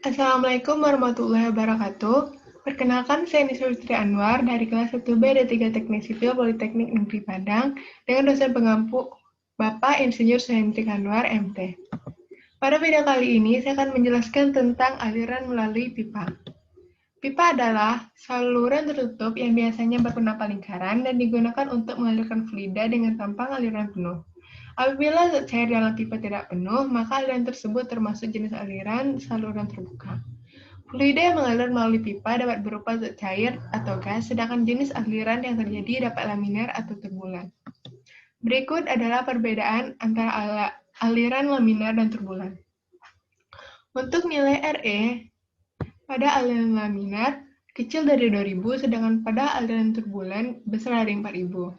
Assalamualaikum warahmatullahi wabarakatuh. Perkenalkan, saya Niswa Fitri Anwar dari kelas 1B D3 Teknik Sipil Politeknik Negeri Padang dengan dosen pengampu Bapak Insinyur Suhendrik Anwar, MT. Pada video kali ini, saya akan menjelaskan tentang aliran melalui pipa. Pipa adalah saluran tertutup yang biasanya berpenampak lingkaran dan digunakan untuk mengalirkan fluida dengan tampang aliran penuh. Apabila zat cair dalam pipa tidak penuh, maka aliran tersebut termasuk jenis aliran saluran terbuka. Fluida yang mengalir melalui pipa dapat berupa zat cair atau gas, sedangkan jenis aliran yang terjadi dapat laminar atau turbulan. Berikut adalah perbedaan antara aliran laminar dan turbulan. Untuk nilai RE, pada aliran laminar kecil dari 2000, sedangkan pada aliran turbulan besar dari 4000.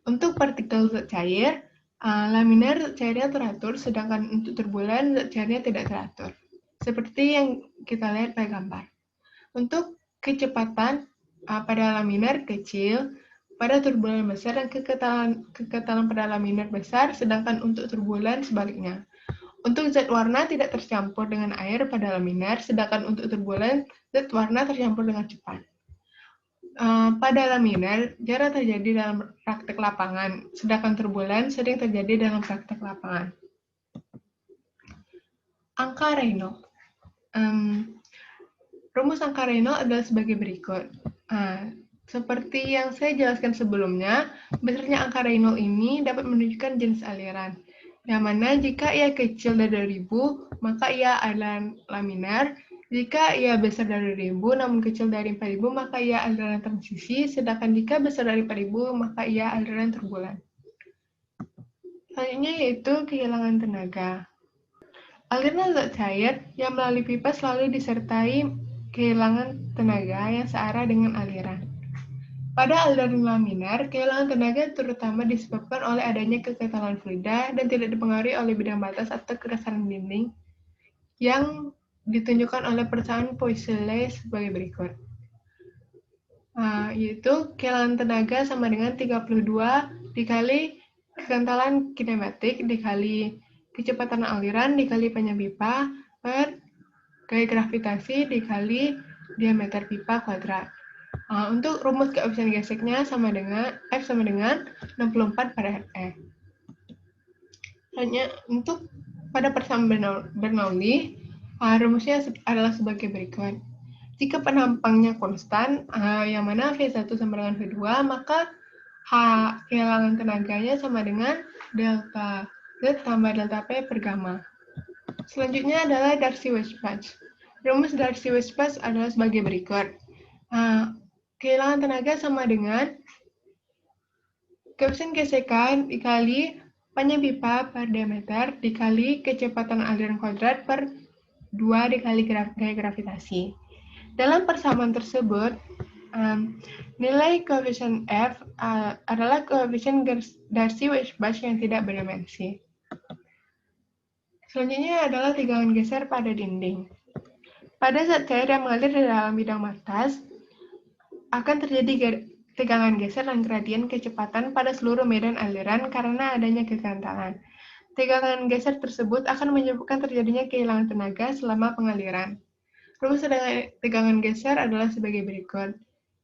Untuk partikel zat cair, laminar cairnya teratur, sedangkan untuk turbulen cairnya tidak teratur. Seperti yang kita lihat pada gambar. Untuk kecepatan pada laminar kecil, pada turbulen besar, dan keketalan pada laminar besar, sedangkan untuk turbulen sebaliknya. Untuk zat warna tidak tercampur dengan air pada laminar, sedangkan untuk turbulen zat warna tercampur dengan cepat. Pada laminar, jarang terjadi dalam praktek lapangan, sedangkan turbulen sering terjadi dalam praktek lapangan. Angka Reynolds. Rumus angka Reynolds adalah sebagai berikut. Seperti yang saya jelaskan sebelumnya, besarnya angka Reynolds ini dapat menunjukkan jenis aliran. Yang mana jika ia kecil dari 2000, maka ia aliran laminar. Jika ia besar dari 2000 namun kecil dari 4000, maka ia aliran transisi, sedangkan jika besar dari 4000, maka ia aliran turbulen. Selanjutnya yaitu kehilangan tenaga. Aliran zat cair yang melalui pipa selalu disertai kehilangan tenaga yang searah dengan aliran. Pada aliran laminar, kehilangan tenaga terutama disebabkan oleh adanya kekentalan fluida dan tidak dipengaruhi oleh bidang batas atau kerasanan dinding yang ditunjukkan oleh persamaan Poiseuille sebagai berikut. Yaitu kehilangan tenaga sama dengan 32 dikali kekentalan kinematik dikali kecepatan aliran dikali panjang pipa per gaya gravitasi dikali diameter pipa kuadrat. Untuk rumus koefisien geseknya sama dengan F sama dengan 64 pada RE. Hanya untuk pada persamaan Bernoulli, rumusnya adalah sebagai berikut. Jika penampangnya konstan, yang mana V1 sama dengan V2, maka kehilangan tenaganya sama dengan delta Z tambah delta P per gamma. Selanjutnya adalah Darcy-Weisbach. Rumus Darcy-Weisbach adalah sebagai berikut. Kehilangan tenaga sama dengan koefisien gesekan dikali panjang pipa per diameter dikali kecepatan aliran kuadrat per 2 dikali gaya gravitasi. Dalam persamaan tersebut, nilai koefisien F adalah koefisien Darcy-Weisbach yang tidak berdimensi. Selanjutnya adalah tegangan geser pada dinding. Pada zat cair yang mengalir di dalam bidang batas, akan terjadi tegangan geser dan gradien kecepatan pada seluruh medan aliran karena adanya kekentalan. Tegangan geser tersebut akan menyebabkan terjadinya kehilangan tenaga selama pengaliran. Rumus tegangan geser adalah sebagai berikut,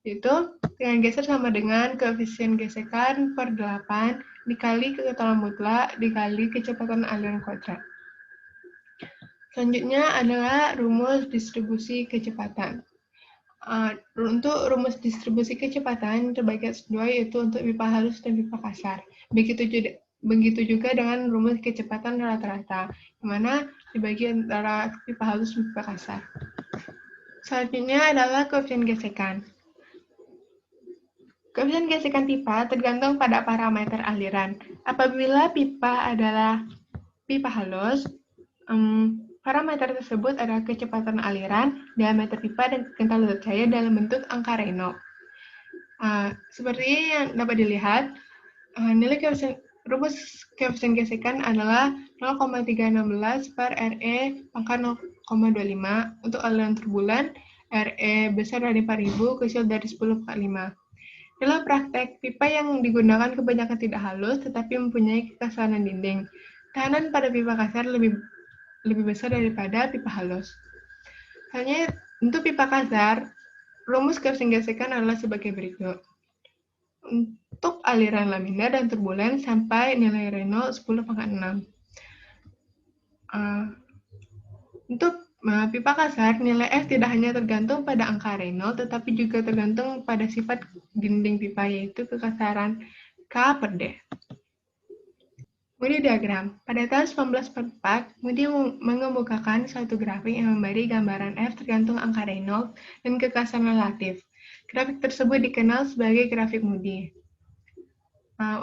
yaitu tegangan geser sama dengan koefisien gesekan per 8 dikali keketalan mutlak dikali kecepatan aliran kuadrat. Selanjutnya adalah rumus distribusi kecepatan. Untuk rumus distribusi kecepatan terbagi atas dua, yaitu untuk pipa halus dan pipa kasar. Begitu juga dengan rumus kecepatan rata-rata, yang mana dibagi antara pipa halus dan pipa kasar. Selanjutnya adalah koefisien gesekan. Koefisien gesekan pipa tergantung pada parameter aliran. Apabila pipa adalah pipa halus, parameter tersebut adalah kecepatan aliran, diameter pipa, dan kekentalan zat cair dalam bentuk angka Reynolds. Seperti yang dapat dilihat, nilai rumus koefisien gesekan adalah 0,316 per RE pangkat 0,25 untuk aliran turbulen, RE besar dari 4000, kecil dari 10 per 5. Dalam praktek, pipa yang digunakan kebanyakan tidak halus tetapi mempunyai kekasaran dinding. Tahanan pada pipa kasar lebih besar daripada pipa halus. Hanya untuk pipa kasar, rumus koefisien gesekan adalah sebagai berikut. Untuk aliran laminar dan turbulen sampai nilai Reynolds 10/6. Untuk pipa kasar, nilai F tidak hanya tergantung pada angka Reynolds, tetapi juga tergantung pada sifat dinding pipa, yaitu kekasaran K per D. Moody diagram. Pada tahun 1944, Moody mengemukakan suatu grafik yang memberi gambaran F tergantung angka Reynolds dan kekasaran relatif. Grafik tersebut dikenal sebagai grafik Moody.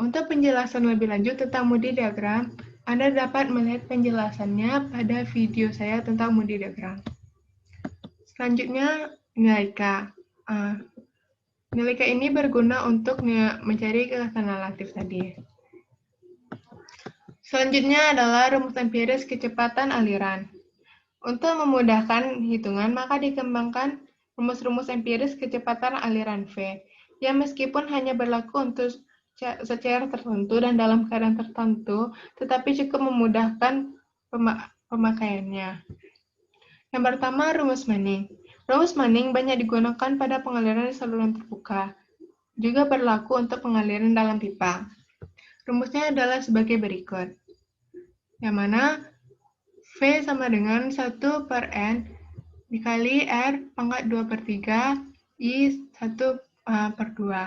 Untuk penjelasan lebih lanjut tentang Moody diagram, Anda dapat melihat penjelasannya pada video saya tentang Moody diagram. Selanjutnya, nilai K. Nilai K ini berguna untuk mencari kekasaran relatif tadi. Selanjutnya adalah rumus empiris kecepatan aliran. Untuk memudahkan hitungan, maka dikembangkan rumus-rumus empiris kecepatan aliran V, yang meskipun hanya berlaku untuk secara tertentu dan dalam keadaan tertentu, tetapi cukup memudahkan pemakaiannya. Yang pertama, rumus Manning. Rumus Manning banyak digunakan pada pengaliran di saluran terbuka. Juga berlaku untuk pengaliran dalam pipa. Rumusnya adalah sebagai berikut. Yang mana V sama dengan 1 per N dikali R pangkat 2/3 I 1 per 2.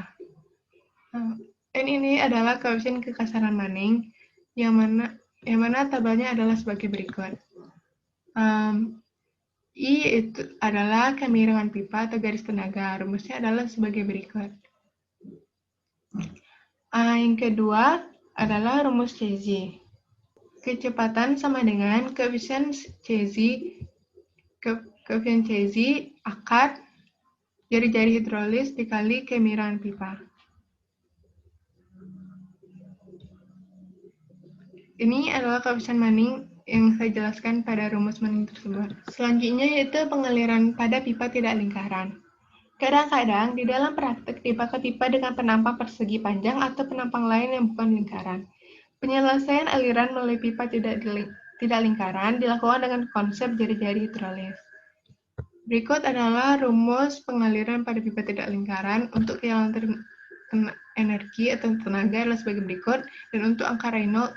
N ini adalah koefisien kekasaran Manning, yang mana tabelnya adalah sebagai berikut. I itu adalah kemiringan pipa atau garis tenaga. Rumusnya adalah sebagai berikut. Yang kedua adalah rumus CZ. Kecepatan sama dengan koefisien CZ akar jari-jari hidrolis dikali kemiringan pipa. Ini adalah koefisien Manning yang saya jelaskan pada rumus Manning tersebut. Selanjutnya yaitu pengaliran pada pipa tidak lingkaran. Kadang-kadang di dalam praktek dipakai pipa dengan penampang persegi panjang atau penampang lain yang bukan lingkaran. Penyelesaian aliran melalui pipa tidak lingkaran dilakukan dengan konsep jari-jari hidrolis. Berikut adalah rumus pengaliran pada pipa tidak lingkaran untuk kehilangan energi atau tenaga adalah sebagai berikut, dan untuk angka Reynolds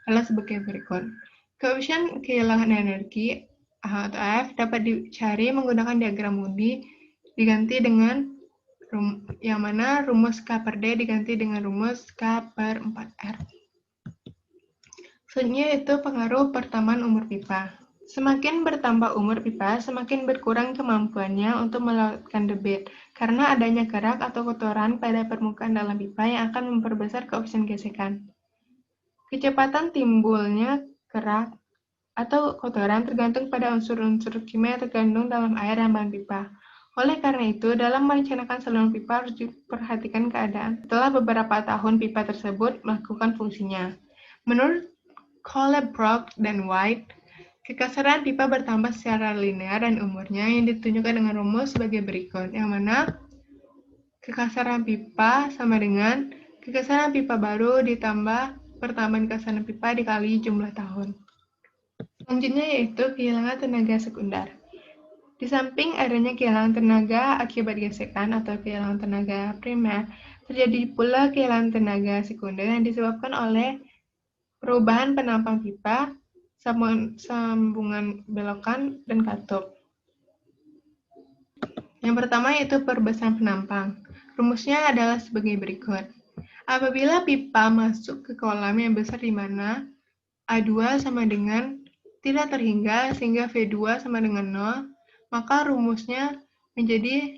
adalah sebagai berikut. Koefisien kehilangan energi atau F dapat dicari menggunakan diagram Moody diganti dengan yang mana rumus K per D diganti dengan rumus K per 4R. Selanjutnya itu pengaruh pertamaan umur pipa. Semakin bertambah umur pipa, semakin berkurang kemampuannya untuk melewatkan debit, karena adanya kerak atau kotoran pada permukaan dalam pipa yang akan memperbesar koefisien gesekan. Kecepatan timbulnya kerak atau kotoran tergantung pada unsur-unsur kimia yang terkandung dalam air dan bahan pipa. Oleh karena itu, dalam merencanakan saluran pipa harus diperhatikan keadaan setelah beberapa tahun pipa tersebut melakukan fungsinya. Menurut Collebrook dan White, kekasaran pipa bertambah secara linear dan umurnya yang ditunjukkan dengan rumus sebagai berikut, yang mana kekasaran pipa sama dengan kekasaran pipa baru ditambah pertambahan kekasaran pipa dikali jumlah tahun. Selanjutnya yaitu kehilangan tenaga sekunder. Di samping adanya kehilangan tenaga akibat gesekan atau kehilangan tenaga primer, terjadi pula kehilangan tenaga sekunder yang disebabkan oleh perubahan penampang pipa, sambungan belokan, dan katup. Yang pertama yaitu perbesaran penampang. Rumusnya adalah sebagai berikut. Apabila pipa masuk ke kolam yang besar di mana A2 sama dengan tidak terhingga sehingga V2 sama dengan 0, maka rumusnya menjadi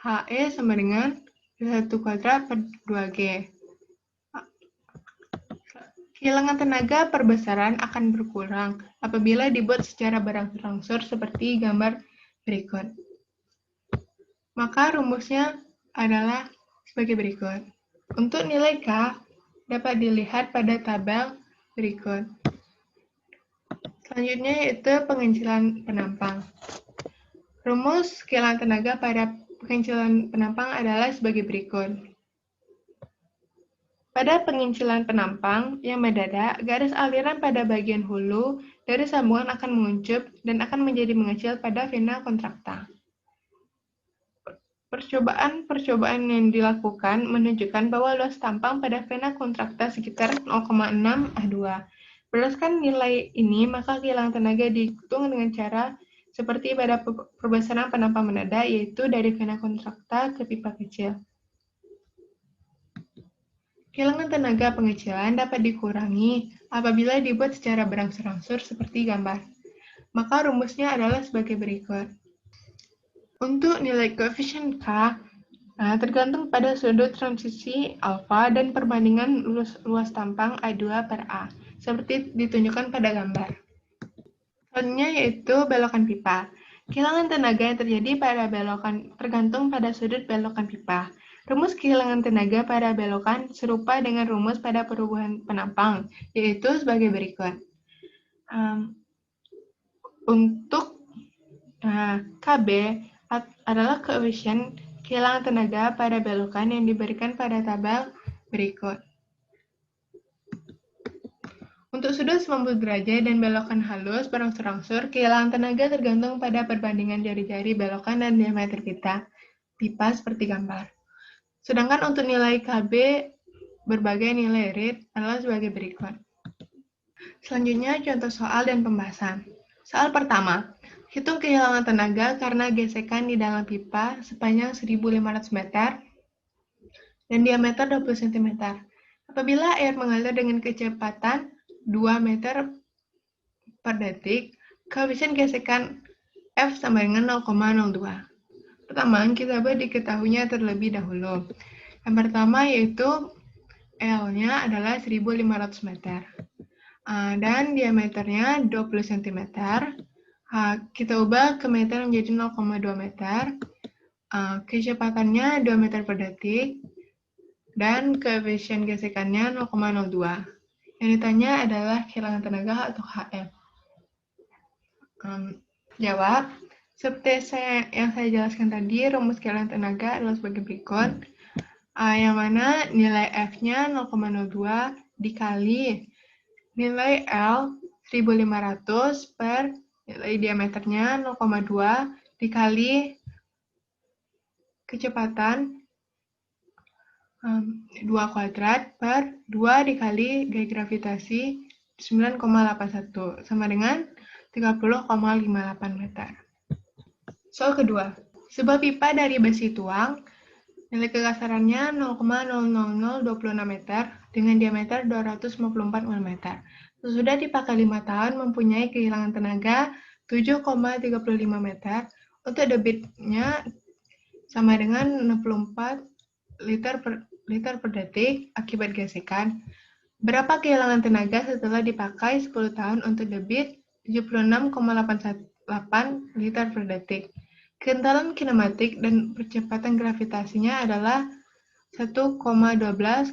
HE sama dengan V1 kuadrat per 2G. Kehilangan tenaga perbesaran akan berkurang apabila dibuat secara berangsur-angsur seperti gambar berikut. Maka rumusnya adalah sebagai berikut. Untuk nilai K dapat dilihat pada tabel berikut. Selanjutnya yaitu pengecilan penampang. Rumus kehilangan tenaga pada pengecilan penampang adalah sebagai berikut. Pada pengincilan penampang yang mendadak, garis aliran pada bagian hulu dari sambungan akan menguncup dan akan menjadi mengecil pada vena kontrakta. Percobaan yang dilakukan menunjukkan bahwa luas tampang pada vena kontrakta sekitar 0,6 A2. Berdasarkan nilai ini, maka kehilangan tenaga dihitung dengan cara seperti pada perbesaran penampang mendadak, yaitu dari vena kontrakta ke pipa kecil. Kehilangan tenaga pengecilan dapat dikurangi apabila dibuat secara berangsur-angsur seperti gambar. Maka rumusnya adalah sebagai berikut. Untuk nilai koefisien K, tergantung pada sudut transisi alfa dan perbandingan luas tampang A2 per A, seperti ditunjukkan pada gambar. Selanjutnya yaitu belokan pipa. Kehilangan tenaga yang terjadi pada belokan tergantung pada sudut belokan pipa. Rumus kehilangan tenaga pada belokan serupa dengan rumus pada perubahan penampang, yaitu sebagai berikut. Untuk KB adalah koefisien kehilangan tenaga pada belokan yang diberikan pada tabel berikut. Untuk sudut 90 derajat dan belokan halus berangsur-angsur, kehilangan tenaga tergantung pada perbandingan jari-jari belokan dan diameter pipa seperti gambar. Sedangkan untuk nilai KB berbagai nilai read adalah sebagai berikut. Selanjutnya contoh soal dan pembahasan. Soal pertama, hitung kehilangan tenaga karena gesekan di dalam pipa sepanjang 1.500 meter dan diameter 20 cm. Apabila air mengalir dengan kecepatan 2 meter per detik, koefisien gesekan F sama dengan 0,02. Pertama, kita buat diketahuinya terlebih dahulu. Yang pertama yaitu L-nya adalah 1.500 meter. Dan diameternya 20 cm. Kita ubah ke meter menjadi 0,2 meter. Kecepatannya 2 meter per detik. Dan koefisien gesekannya 0,02. Yang ditanya adalah kehilangan tenaga atau HF. Jawab. Seperti yang saya jelaskan tadi, rumus kehilangan tenaga adalah sebagai berikut. Yang mana nilai F-nya 0,02 dikali nilai L 1.500 per nilai diameternya 0,2 dikali kecepatan 2 kuadrat per 2 dikali gaya gravitasi 9,81 sama dengan 30,58 meter. Soal kedua, sebuah pipa dari besi tuang nilai kekasarannya 0,00026 meter dengan diameter 254 mm. Sesudah dipakai 5 tahun mempunyai kehilangan tenaga 7,35 meter. Untuk debitnya sama dengan 64 liter per detik akibat gesekan. Berapa kehilangan tenaga setelah dipakai 10 tahun untuk debit 76,88 liter per detik? Kentalan kinematik dan percepatan gravitasinya adalah 1,12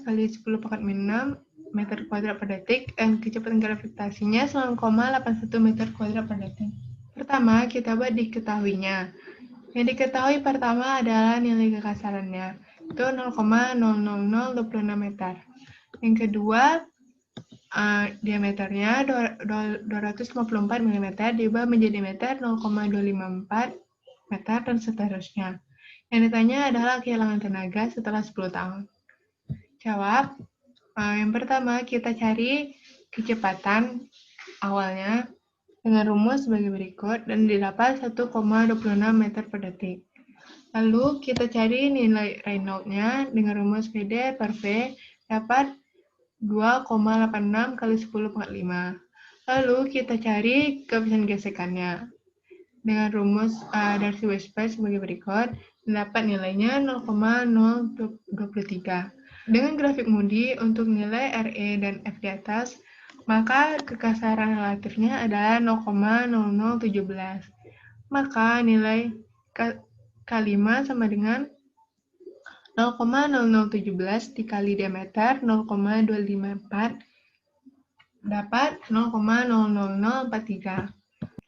kali 10⁻⁶ meter kuadrat per detik dan kecepatan gravitasinya 9,81 meter kuadrat per detik. Pertama, kita buat diketahuinya. Yang diketahui pertama adalah nilai kekasarannya, itu 0,00026 meter. Yang kedua, diameternya 254 mm diubah menjadi meter 0,254 meter dan seterusnya. Yang ditanya adalah kehilangan tenaga setelah 10 tahun. Jawab. Yang pertama kita cari kecepatan awalnya dengan rumus sebagai berikut dan didapat 1,26 meter per detik. Lalu kita cari nilai Reynolds-nya dengan rumus PD per V dapat 2,86 kali 10⁻⁵. Lalu kita cari koefisien gesekannya dengan rumus Darcy-Weisbach sebagai berikut, dapat nilainya 0,023. Dengan grafik Moody untuk nilai RE dan F di atas, maka kekasaran relatifnya adalah 0,0017. Maka nilai K5 sama dengan 0,0017 dikali diameter 0,254 dapat 0,00043.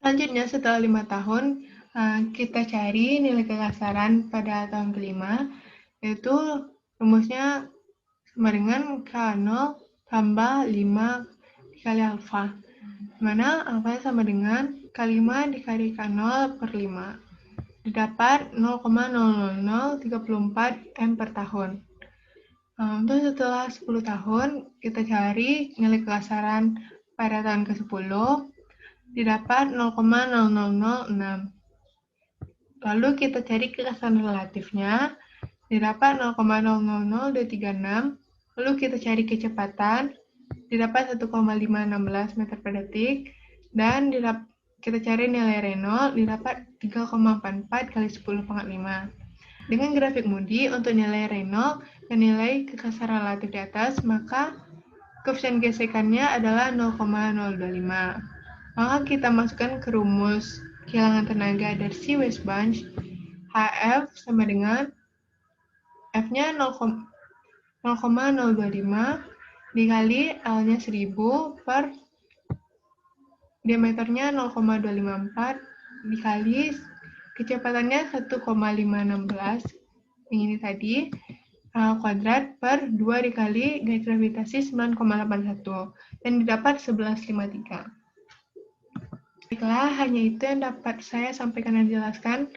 Selanjutnya setelah 5 tahun kita cari nilai kekasaran pada tahun kelima, yaitu rumusnya sama dengan K0 tambah 5 dikali alfa, di mana alfa sama dengan K5 dikali K0 per 5. Didapat 0,00034 M per tahun. Untuk setelah 10 tahun, kita cari nilai kekasaran pada tahun ke-10, didapat 0,0006. Lalu kita cari kekasaran relatifnya, didapat 0,000236. Lalu kita cari kecepatan, didapat 1,516 meter per detik, dan kita cari nilai Reynolds, didapat 3,44 kali 10 pangkat 5. Dengan grafik Moody untuk nilai Reynolds dan nilai kekasaran relatif di atas, maka koefisien gesekannya adalah 0,025. Maka kita masukkan ke rumus kehilangan tenaga dari si West Bunch, HF sama dengan F-nya 0,025 dikali L-nya 1000 per diameternya 0,254 dikali kecepatannya 1,516 yang ini tadi kuadrat per 2 dikali garis gravitasi 9,81 dan didapat 1153. Baiklah, hanya itu yang dapat saya sampaikan dan jelaskan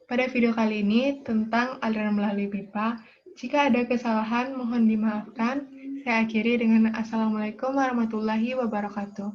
pada video kali ini tentang aliran melalui pipa. Jika ada kesalahan, mohon dimaafkan. Saya akhiri dengan Assalamualaikum warahmatullahi wabarakatuh.